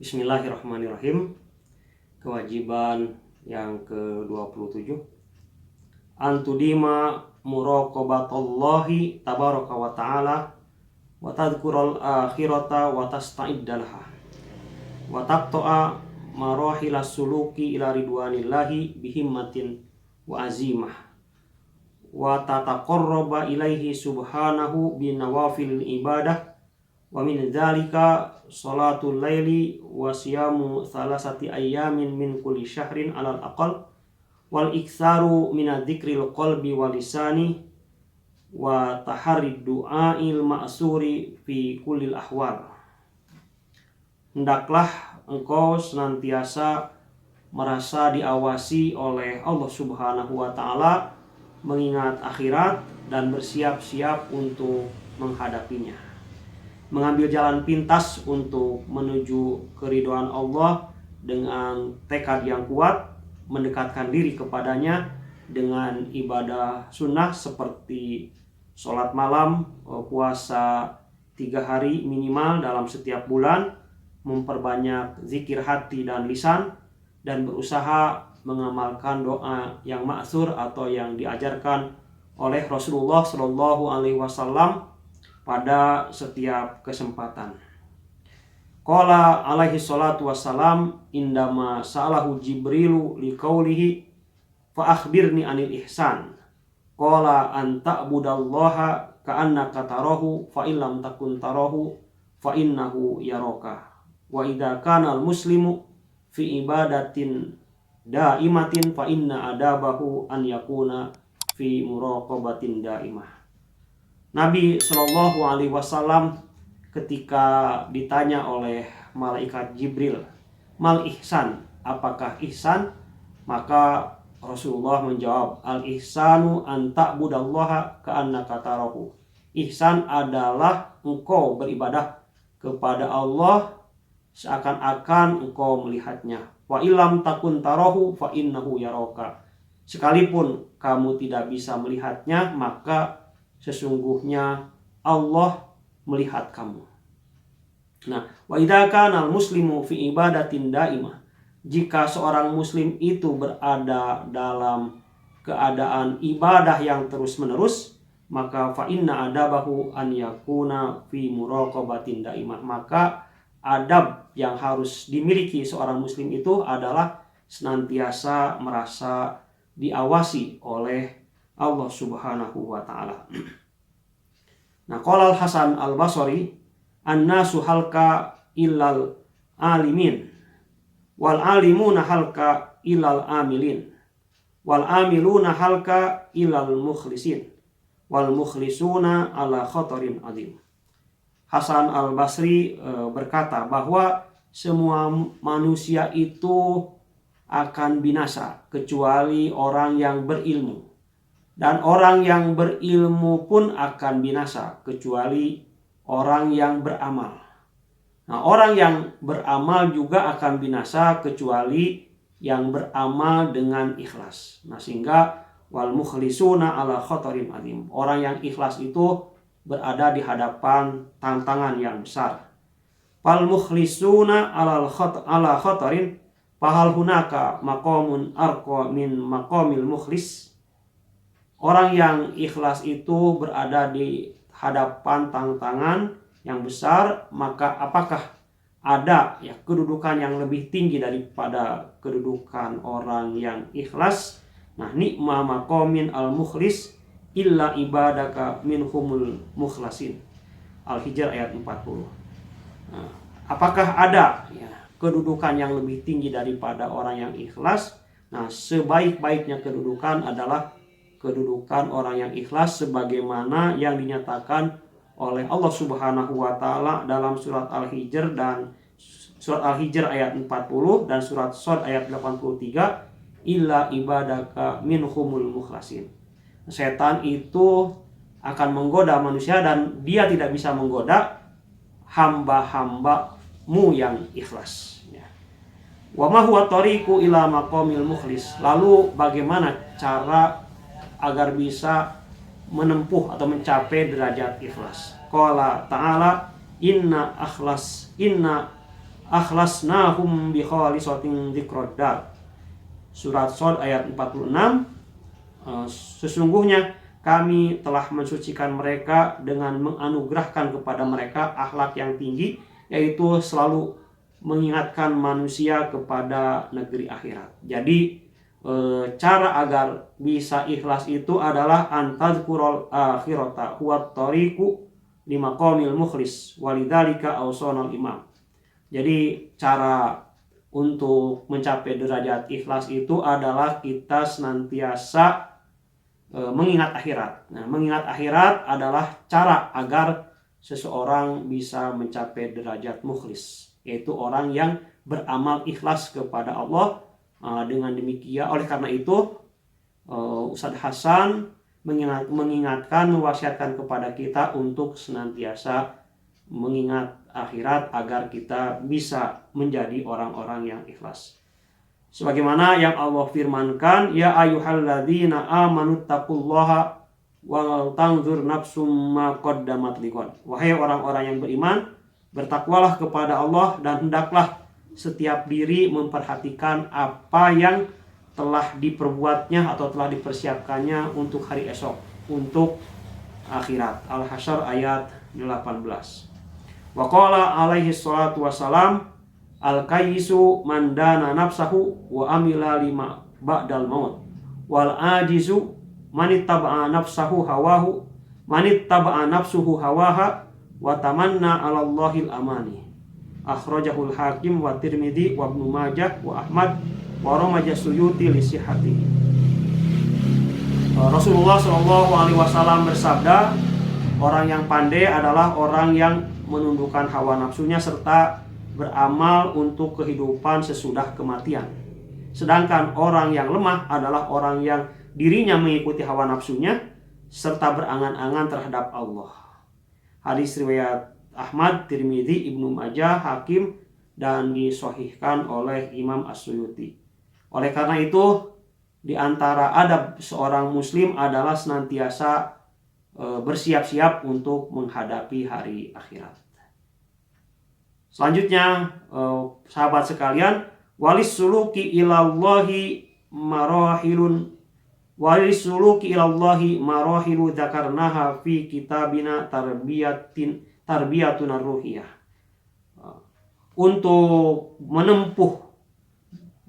Bismillahirrahmanirrahim. Kewajiban yang ke-27, antudima muraqabatallahi tabaraka wa ta'ala wa tadhkural akhirata wa tasta'iddalaha wa taqta'a marahilas suluki ila ridwanillahi bihimmatin wa azimah wa tataqarraba ilaihi subhanahu binawafil ibadah wa min dzalika salatul laili wa siyamu thalathati ayyamin min kulli syahrin alal aqal wal iktsaru min dzikril qalbi wal lisani wa taharrid du'ail ma'suri fi kullil ahwal. Hendaklah engkau senantiasa merasa diawasi oleh Allah Subhanahu wa taala, mengingat akhirat dan bersiap-siap untuk menghadapinya, mengambil jalan pintas untuk menuju keridhaan Allah dengan tekad yang kuat, mendekatkan diri kepadanya dengan ibadah sunnah seperti sholat malam, puasa 3 hari minimal dalam setiap bulan, memperbanyak zikir hati dan lisan, dan berusaha mengamalkan doa yang ma'tsur atau yang diajarkan oleh Rasulullah Shallallahu Alaihi Wasallam pada setiap kesempatan. Qala alaihi salatu wassalam indama sa'alahu Jibrilu liqaulihi fa akhbirni anil ihsan. Qala an ta'budallaha ka'annaka tarahu fa illam takun tarahu fa innahu yaraka. Wa idza kana al muslimu fi ibadatin daimatin fa inna adabahu an yakuna fi muraqabatin daimah. Nabi Shallallahu Alaihi Wasallam ketika ditanya oleh malaikat Jibril, mal ihsan, apakah ihsan? Maka Rasulullah menjawab, al ihsanu an ta'budallaha ka'annaka tarahu. Ihsan adalah engkau beribadah kepada Allah seakan-akan engkau melihatnya. Wa illam takun tarahu fa innahu yaraka. Sekalipun kamu tidak bisa melihatnya, maka sesungguhnya Allah melihat kamu. Nah, wa idza kana al-muslimu fi ibadatin daimah, jika seorang muslim itu berada dalam keadaan ibadah yang terus-menerus, maka fa inna adabahu an yakuna fi muraqabatin daimah, maka adab yang harus dimiliki seorang muslim itu adalah senantiasa merasa diawasi oleh Allah Subhanahu wa taala. Nah, qala Al-Hasan Al-Basri, an-nasu halka illal alimin wal alimuna halka illal amilin wal amiluna halka illal mukhlisin wal mukhlisuna ala khatarin azim. Hasan Al-Basri berkata bahwa semua manusia itu akan binasa kecuali orang yang berilmu, dan orang yang berilmu pun akan binasa kecuali orang yang beramal. Nah, orang yang beramal juga akan binasa kecuali yang beramal dengan ikhlas. Nah, sehingga wal mukhlisuna ala khatarin azim, orang yang ikhlas itu berada di hadapan tantangan yang besar. Fal mukhlisuna ala khatarin fahal hunaka maqamun arqa min maqamil mukhlis. Orang yang ikhlas itu berada di hadapan tantangan yang besar, maka apakah ada kedudukan yang lebih tinggi daripada kedudukan orang yang ikhlas? Nah, ni'ma maqamin al-mukhlis illa ibadaka minhumul mukhlasin. Al-Hijr ayat 40. Nah, apakah ada kedudukan yang lebih tinggi daripada orang yang ikhlas? Nah, sebaik-baiknya kedudukan adalah kedudukan orang yang ikhlas sebagaimana yang dinyatakan oleh Allah Subhanahu wa taala dalam surat Al-Hijr dan surat Al-Hijr ayat 40 dan surat Shad ayat 83, illa ibadaka minhumul mukhlasin. Setan itu akan menggoda manusia dan dia tidak bisa menggoda hamba-hambamu yang ikhlas. Wa ma huwa tariqu ila maqamil mukhlis. Lalu bagaimana cara agar bisa menempuh atau mencapai derajat ikhlas? Qala ta'ala inna akhlasnahum bi khalisatin dzikrad. Surat Shad ayat 46. Sesungguhnya kami telah mensucikan mereka dengan menganugerahkan kepada mereka akhlak yang tinggi, yaitu selalu mengingatkan manusia kepada negeri akhirat. Jadi cara agar bisa ikhlas itu adalah antazkurul akhirata huwa tariqu limaqamil mukhlis walidzalika awsonal imam. Jadi cara untuk mencapai derajat ikhlas itu adalah kita senantiasa mengingat akhirat. Nah, mengingat akhirat adalah cara agar seseorang bisa mencapai derajat mukhlis, yaitu orang yang beramal ikhlas kepada Allah. Dengan demikian, oleh karena itu Ustadz Hasan mengingatkan, mewasiatkan kepada kita untuk senantiasa mengingat akhirat agar kita bisa menjadi orang-orang yang ikhlas. Sebagaimana yang Allah firmankan, ya ayyuhalladzina amanu taqullaha wa tanzur nafsum ma qaddamat liqad. Wahai orang-orang yang beriman, bertakwalah kepada Allah dan hendaklah setiap diri memperhatikan apa yang telah diperbuatnya atau telah dipersiapkannya untuk hari esok, untuk akhirat. Al-Hasyr ayat 18. Wa qala alaihi salatu wassalam, al-kayyisu man dana nafsahu wa amila lima ba'dal maut wal ajizu man ittaba'a nafsuhu hawaha wa tamanna 'ala Allahil amani. Akhrajahul Hakim wa Tirmidzi wa Ibnu Majah wa Ahmad wa Ramaja Suyuti li sihhatihi. Rasulullah Shallallahu alaihi wasallam bersabda, orang yang pandai adalah orang yang menundukkan hawa nafsunya serta beramal untuk kehidupan sesudah kematian. Sedangkan orang yang lemah adalah orang yang dirinya mengikuti hawa nafsunya serta berangan-angan terhadap Allah. Hadis riwayat Ahmad, Tirmidzi, Ibnu Majah, Hakim, dan disahihkan oleh Imam As-Suyuti. Oleh karena itu, di antara adab seorang muslim adalah senantiasa bersiap-siap untuk menghadapi hari akhirat. Selanjutnya, sahabat sekalian, walis suluki ilallahi marahilu dzakarnaha fi kitabina tarbiyatun ruhiyah. Untuk menempuh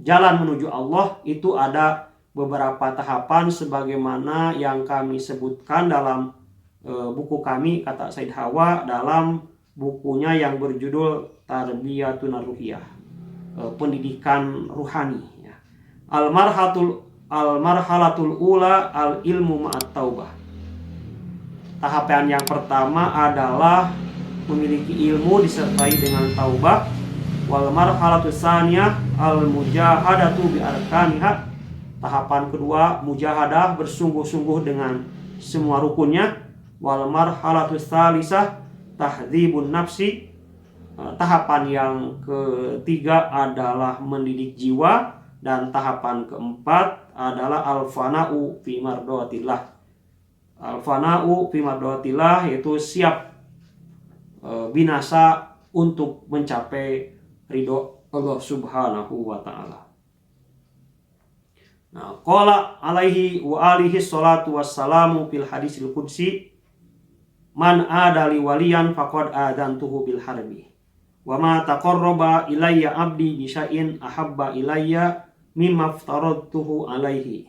jalan menuju Allah itu ada beberapa tahapan sebagaimana yang kami sebutkan dalam buku kami, kata Said Hawa, dalam bukunya yang berjudul Tarbiyatun Ruhiyah, pendidikan ruhani. Al-marhalatul ula al-ilmu ma'at taubah. Tahapan yang pertama adalah memiliki ilmu disertai dengan taubah. Wal marhalatus tsaniyah al-mujahadatu bi arkaniha. Tahapan kedua, mujahadah, bersungguh-sungguh dengan semua rukunnya. Wal marhalatus tsalisah tahdzibun nafsi. Tahapan yang ketiga adalah mendidik jiwa, dan tahapan keempat adalah al-fana'u fi mardatillah. Al-fana'u fi mardatillah yaitu siap binasa untuk mencapai ridho Allah Subhanahu wa taala. Nah, qala alaihi wa alihi salatu wassalamu fil hadisil qudsi, man adali waliyan faqad adantuhu bil harbi wa ma taqarraba ilayya abdi bi syai'in ahabba ilayya mimma aftaradtuhu alaihi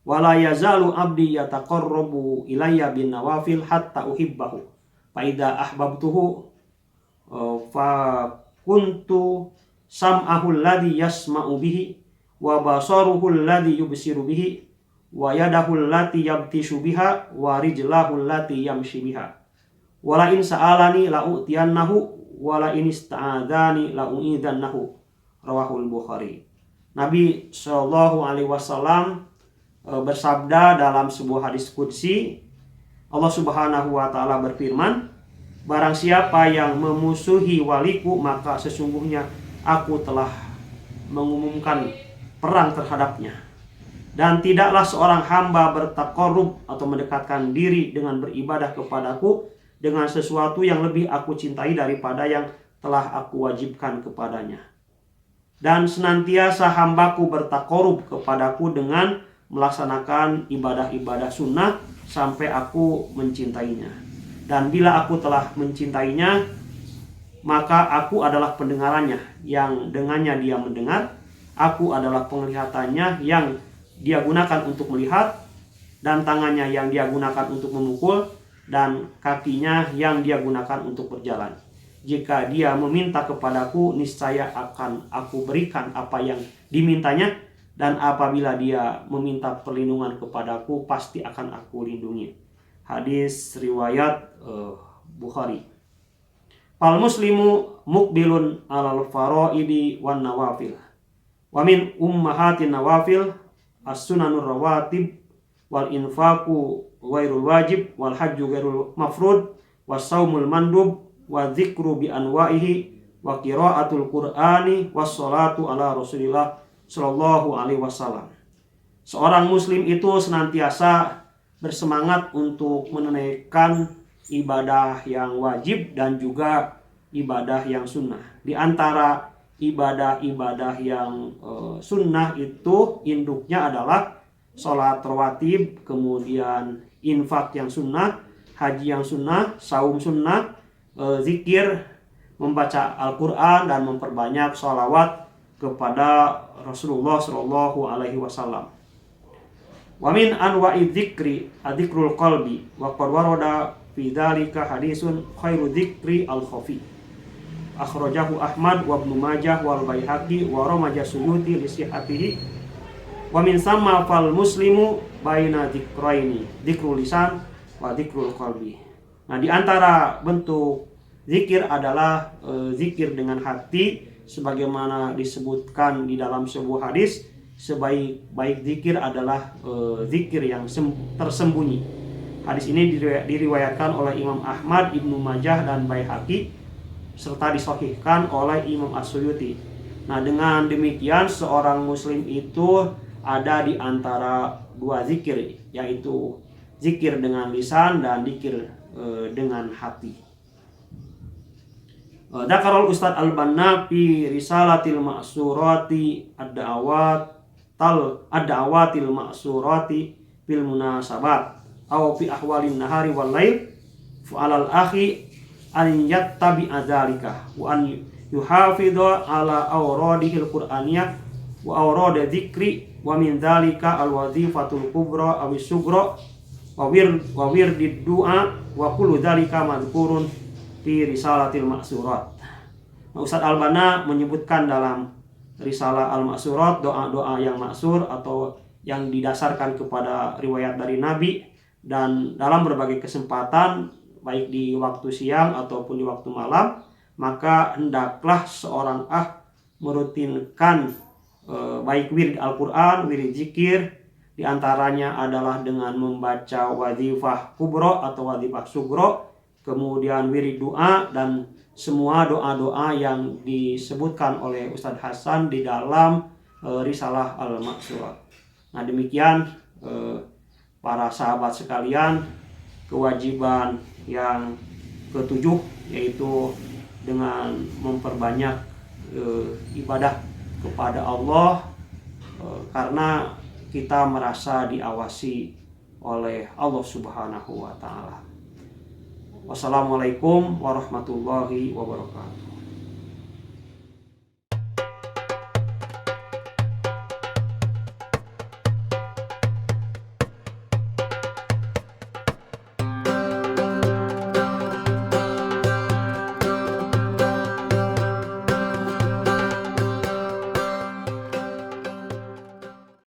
wa la yazalu abdi yataqarrabu ilayya bin nawafil hatta uhibbahu fa idza ahbabtuhu fa kuntu sam'ahu alladhi yasma'u bihi wa basaruhu alladhi yubsiru bihi wa yadahu allati yabtishu biha wa rijlahu allati yamshi biha wa la in sa'alani la u'tiyannahu wa la in ista'adani la u'idannahu. Rawahul Bukhari. Nabi Shallallahu alaihi wasallam bersabda dalam sebuah hadis qudsi, Allah Subhanahu wa taala berfirman, barang siapa yang memusuhi waliku, maka sesungguhnya aku telah mengumumkan perang terhadapnya. Dan tidaklah seorang hamba bertaqarrub atau mendekatkan diri dengan beribadah kepadaku dengan sesuatu yang lebih aku cintai daripada yang telah aku wajibkan kepadanya. Dan senantiasa hambaku bertakorub kepadaku dengan melaksanakan ibadah-ibadah sunnah sampai aku mencintainya. Dan bila aku telah mencintainya, maka aku adalah pendengarannya yang dengannya dia mendengar, aku adalah penglihatannya yang dia gunakan untuk melihat, dan tangannya yang dia gunakan untuk memukul, dan kakinya yang dia gunakan untuk berjalan. Jika dia meminta kepadaku, niscaya akan aku berikan apa yang dimintanya, dan apabila dia meminta perlindungan kepadaku, pasti akan aku lindungi. Hadis riwayat Bukhari. Fal muslimu muqbilun alal faraidi wan nawafil. Wa min ummahatin nawafil as-sunanur rawatib wal infaqu ghairul wajib wal hajju ghairul mafrud was saumul mandub wa dzikru bi anwa'ihi wa qiraatul qur'ani was salatu ala Rasulillah sallallahu alaihi wasallam. Seorang muslim itu senantiasa bersemangat untuk menunaikan ibadah yang wajib dan juga ibadah yang sunnah. Di antara ibadah-ibadah yang sunnah itu induknya adalah sholat rawatib, kemudian infak yang sunnah, haji yang sunnah, saum sunnah, zikir, membaca Al-Quran, dan memperbanyak sholawat kepada Rasulullah Shallallahu Alaihi Wasallam. Wa min anwa'i dzikri adzikrul qalbi wa qad warada fi dzalika hadisun khairu dzikri al-khafi. Akhrajahu Ahmad wa Ibnu Majah wal Baihaqi wa ramaja Suyuti li sihhatihi. Wa min samma fal muslimu baina dzikraini, dzikrul lisan wa dzikrul qalbi. Nah, di antara bentuk zikir adalah zikir dengan hati, sebagaimana disebutkan di dalam sebuah hadis, sebaik-baik zikir adalah zikir yang tersembunyi. Hadis ini diriwayatkan oleh Imam Ahmad, Ibnu Majah, dan Baihaqi, serta disahihkan oleh Imam As-Suyuti. Nah, dengan demikian seorang muslim itu ada di antara dua zikir, yaitu zikir dengan lisan dan zikir dengan hati. Dzakarul Ustaz Al-Banna fi Risalatil Ma'surati ad-da'awatil ma'surati fil munasabat aw fi ahwalin nahari wal lail fa 'alal akhi an yattabi'a dzalika wa an yuhafidha ala awradihil qur'aniyah wa awrad dzikri wa min dzalika al-wazifatul kubra aw as-sughra wa wirdid du'a wa kullu dzalika madhkurun fi Risalatil Ma'surat. Ustaz Al-Banna menyebutkan dalam Risalah Al-Ma'surat doa-doa yang maksur atau yang didasarkan kepada riwayat dari Nabi, dan dalam berbagai kesempatan baik di waktu siang ataupun di waktu malam, maka hendaklah seorang merutinkan baik wirid Al-Quran, wirid zikir, diantaranya adalah dengan membaca wazifah kubro atau wazifah sugro, kemudian wirid doa, dan semua doa-doa yang disebutkan oleh Ustadz Hasan di dalam Risalah Al-Ma'surat. Nah, demikian para sahabat sekalian, kewajiban yang ketujuh, yaitu dengan memperbanyak ibadah kepada Allah, karena kita merasa diawasi oleh Allah Subhanahu wa Ta'ala. Wassalamualaikum warahmatullahi wabarakatuh.